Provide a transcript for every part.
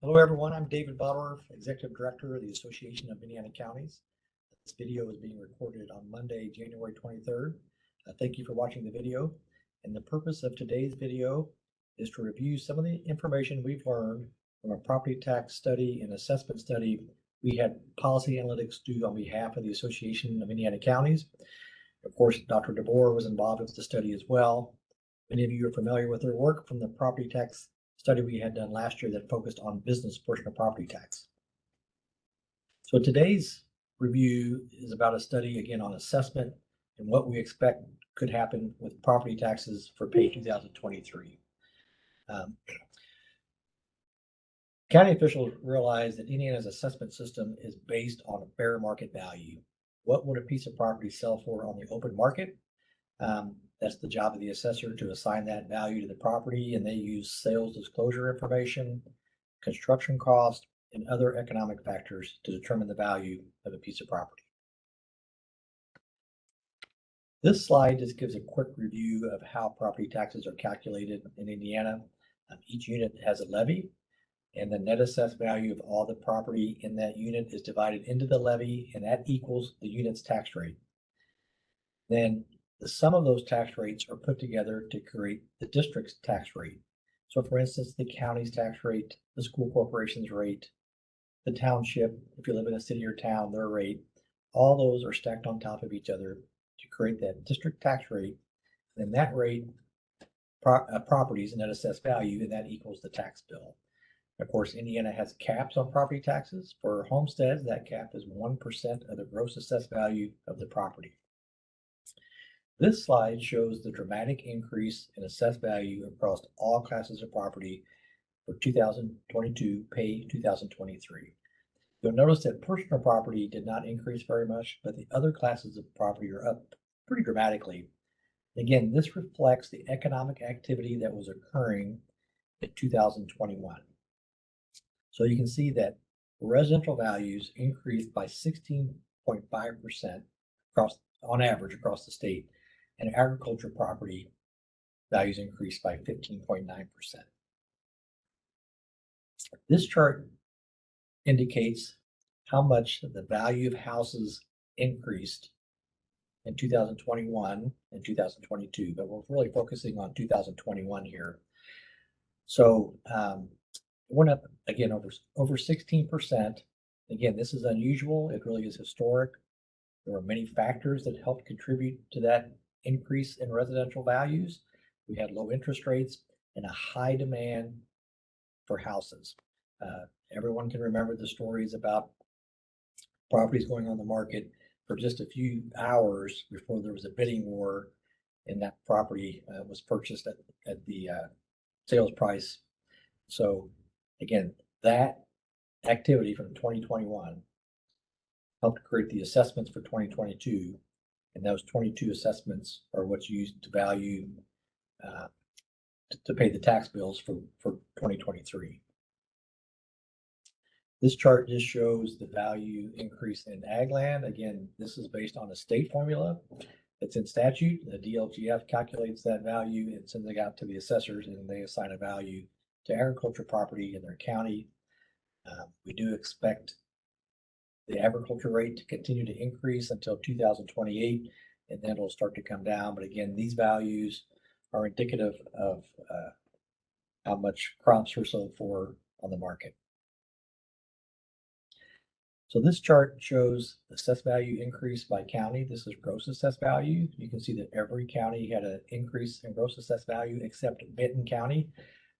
Hello, everyone. I'm David Butler, Executive Director of the Association of Indiana Counties. This video is being recorded on Monday, January 23rd. Thank you for watching the video. And the purpose of today's video is to review some of the information we've learned from a property tax study and assessment study we had Policy Analytics do on behalf of the Association of Indiana Counties. Of course, Dr. DeBoer was involved with the study as well. Many of you are familiar with their work from the property tax study we had done last year that focused on business portion of property tax. So today's review is about a study again on assessment and what we expect could happen with property taxes for pay 2023. County officials realized that Indiana's assessment system is based on a fair market value. What would a piece of property sell for on the open market? That's the job of the assessor to assign that value to the property, and they use sales disclosure information, construction cost, and other economic factors to determine the value of a piece of property. This slide just gives a quick review of how property taxes are calculated in Indiana. Each unit has a levy, and the net assessed value of all the property in that unit is divided into the levy, and that equals the unit's tax rate. Then the sum of those tax rates are put together to create the district's tax rate. So for instance, the county's tax rate, the school corporation's rate, the township, if you live in a city or town, their rate, all those are stacked on top of each other to create that district tax rate. And that rate, properties net assessed value, and that equals the tax bill. Of course, Indiana has caps on property taxes. For homesteads, that cap is 1% of the gross assessed value of the property. This slide shows the dramatic increase in assessed value across all classes of property for 2022 pay 2023. You'll notice that personal property did not increase very much, but the other classes of property are up pretty dramatically. Again, this reflects the economic activity that was occurring in 2021. So you can see that residential values increased by 16.5% on average across the state, and agriculture property values increased by 15.9%. This chart indicates how much the value of houses increased in 2021 and 2022, but we're really focusing on 2021 here. So it went up again over 16%. Again, this is unusual. It really is historic. There were many factors that helped contribute to that increase in residential values. We had low interest rates and a high demand for houses. Everyone can remember the stories about properties going on the market for just a few hours before there was a bidding war and that property was purchased at the sales price. So again, that activity from 2021 helped create the assessments for 2022, and those 22 assessments are what's used to value to pay the tax bills for 2023. This chart just shows the value increase in ag land. Again, this is based on a state formula that's in statute. The DLGF calculates that value and sends it out to the assessors, and they assign a value to agriculture property in their county. We do expect the agriculture rate to continue to increase until 2028, and then it'll start to come down. But again, these values are indicative of how much crops are sold for on the market. So this chart shows assessed value increase by county. This is gross assessed value. You can see that every county had an increase in gross assessed value except Benton County.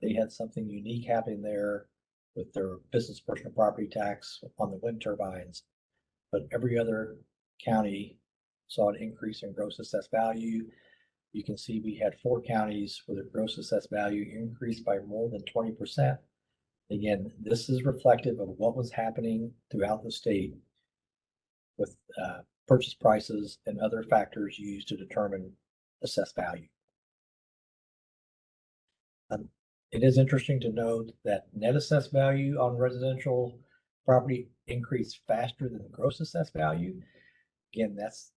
They had something unique happening there with their business personal property tax on the wind turbines. But every other county saw an increase in gross assessed value. You can see we had 4 counties where the gross assessed value increased by more than 20%. Again, this is reflective of what was happening throughout the state with purchase prices and other factors used to determine assessed value. It is interesting to note that net assessed value on residential property increased faster than the gross assessed value. Again, that's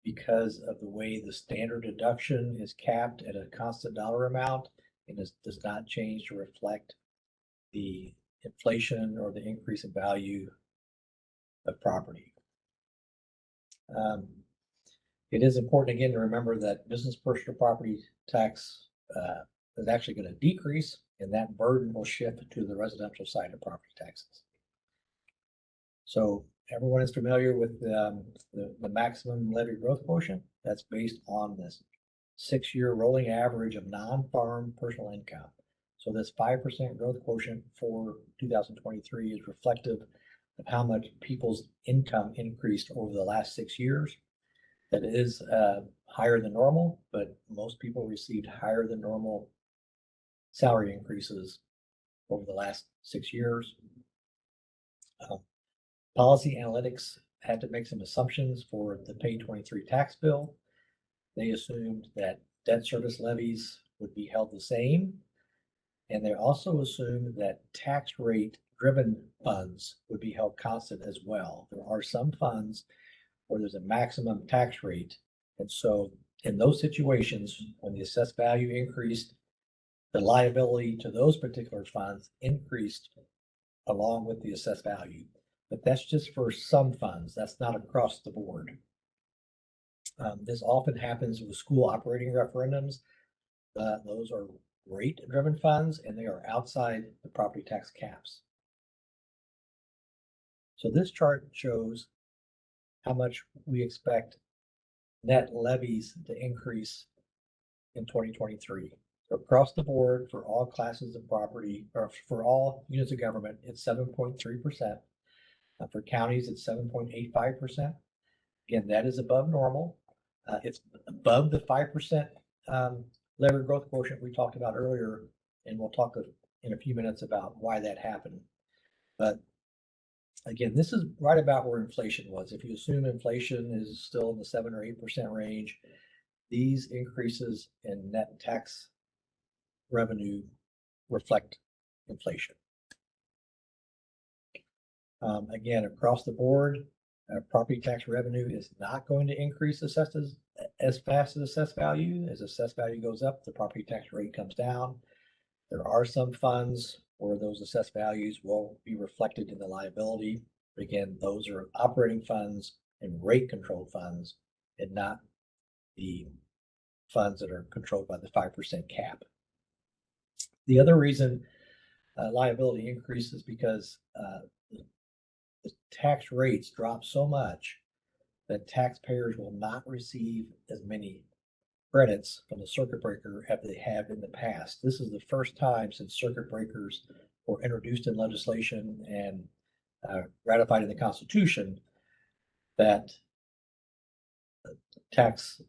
because of the way the standard deduction is capped at a constant dollar amount and does not change to reflect the inflation or the increase in value of property. It is important again to remember that business personal property tax is actually going to decrease, and that burden will shift to the residential side of property taxes. So everyone is familiar with the maximum levy growth quotient. That's based on this 6-year rolling average of non-farm personal income. So this 5% growth quotient for 2023 is reflective of how much people's income increased over the last 6 years. That is higher than normal, but most people received higher than normal salary increases over the last 6 years. Policy Analytics had to make some assumptions for the Pay 23 tax bill. They assumed that debt service levies would be held the same, and they also assumed that tax rate driven funds would be held constant as well. There are some funds where there's a maximum tax rate, and so in those situations, when the assessed value increased, the liability to those particular funds increased along with the assessed value. But that's just for some funds. That's not across the board. This often happens with school operating referendums. Those are rate-driven funds, and they are outside the property tax caps. So this chart shows how much we expect net levies to increase in 2023. So across the board for all classes of property, or for all units of government, it's 7.3%. For counties, it's 7.85%. Again, that is above normal. It's above the 5% levy growth quotient we talked about earlier, and we'll talk in a few minutes about why that happened. But again, this is right about where inflation was. If you assume inflation is still in the 7 or 8% range, these increases in net tax revenue reflect inflation. Again, across the board, property tax revenue is not going to increase as fast as assessed value. As assessed value goes up, the property tax rate comes down. There are some funds where those assessed values will be reflected in the liability. Again, those are operating funds and rate controlled funds, and not the funds that are controlled by the 5% cap. The other reason liability increases because the tax rates drop so much that taxpayers will not receive as many credits from the circuit breaker as they have in the past. This is the first time since circuit breakers were introduced in legislation and ratified in the Constitution that tax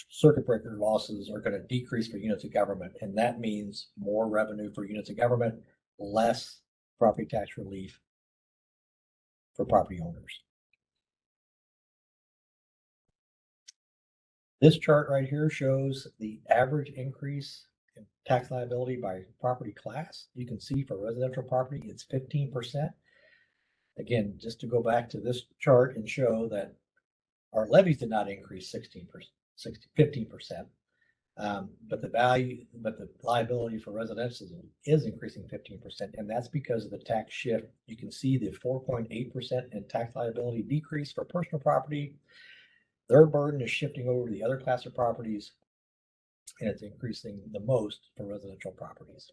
circuit breaker losses are going to decrease for units of government, and that means more revenue for units of government, less property tax relief for property owners. This chart right here shows the average increase in tax liability by property class. You can see for residential property, it's 15%. Again, just to go back to this chart and show that our levies did not increase 15%, but the liability for residential is increasing 15%, and that's because of the tax shift. You can see the 4.8% in tax liability decrease for personal property. Their burden is shifting over to the other class of properties, and it's increasing the most for residential properties.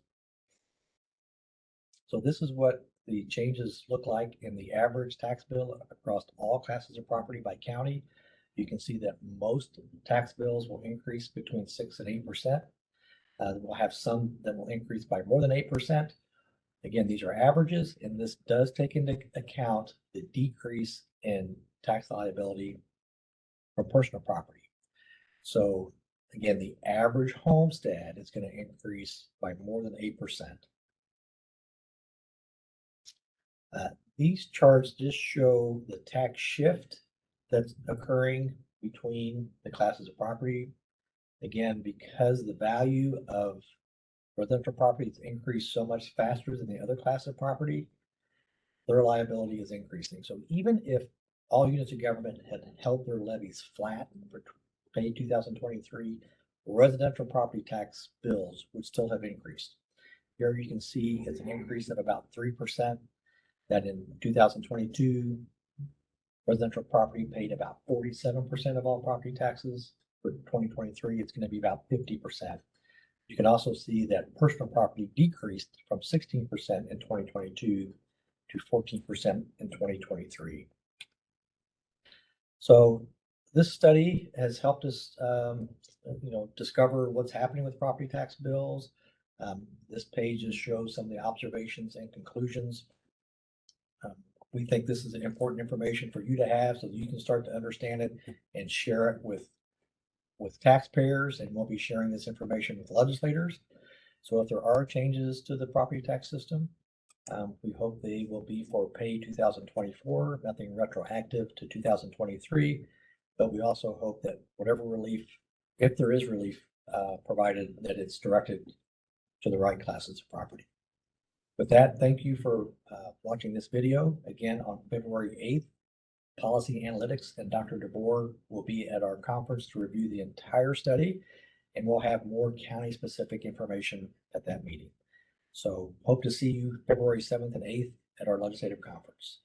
So this is what the changes look like in the average tax bill across all classes of property by county. You can see that most tax bills will increase between 6 and 8%. We'll have some that will increase by more than 8%. Again, these are averages, and this does take into account the decrease in tax liability from personal property. So again, the average homestead is going to increase by more than 8%. These charts just show the tax shift that's occurring between the classes of property. Again, because the value of residential property has increased so much faster than the other class of property, their liability is increasing. So even if all units of government had held their levies flat for Pay 2023, residential property tax bills would still have increased Here you can see it's an increase of about 3%. That in 2022, residential property paid about 47% of all property taxes. For 2023, it's going to be about 50%. You can also see that personal property decreased from 16% in 2022 to 14% in 2023. So this study has helped us, discover what's happening with property tax bills. This page just shows some of the observations and conclusions. We think this is important information for you to have so that you can start to understand it and share it with taxpayers, and we'll be sharing this information with legislators. So if there are changes to the property tax system, we hope they will be for pay 2024, nothing retroactive to 2023. But we also hope that whatever relief, if there is relief provided, that it's directed to the right classes of property. With that, thank you for watching this video. Again, on February 8th, Policy Analytics and Dr. DeBoer will be at our conference to review the entire study, and we'll have more county-specific information at that meeting. So hope to see you February 7th and 8th at our legislative conference.